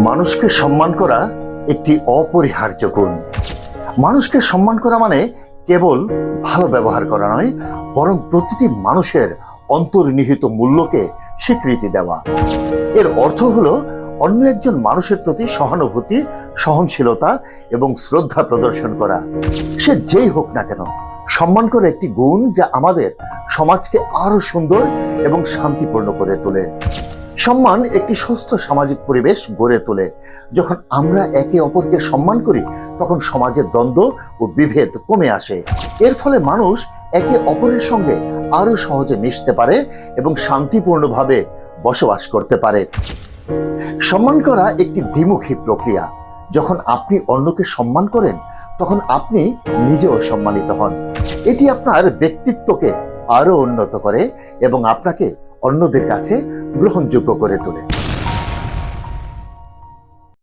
মানুষকে সম্মান করা একটি অপরিহার্য গুণ। মানুষকে সম্মান করা মানে কেবল ভালো ব্যবহার করা নয়, বরং প্রতিটি মানুষের অন্তর্নিহিত মূল্যকে স্বীকৃতি দেওয়া। এর অর্থ হলো অন্য একজন মানুষের প্রতি সহানুভূতি, সহনশীলতা এবং শ্রদ্ধা প্রদর্শন করা, সে যেই হোক না কেন। সম্মান করা একটি গুণ যা আমাদের সমাজকে আরো সুন্দর এবং শান্তিপূর্ণ করে তোলে। সম্মান একটি সুস্থ সামাজিক পরিবেশ গড়ে তোলে। যখন আমরা একে অপরকে সম্মান করি, তখন সমাজের দ্বন্দ্ব ও বিভেদ কমে আসে। এর ফলে মানুষ একে অপরের সঙ্গে আরো সহজে মিশতে পারে এবং শান্তিপূর্ণভাবে বসবাস করতে পারে। সম্মান করা একটি দ্বিমুখী প্রক্রিয়া। যখন আপনি অন্যকে সম্মান করেন, তখন আপনি নিজেও সম্মানিত হন। এটি আপনার ব্যক্তিত্বকে আরো উন্নত করে এবং আপনাকে অন্যদের কাছে গ্রহণযোগ্য করে তোলে।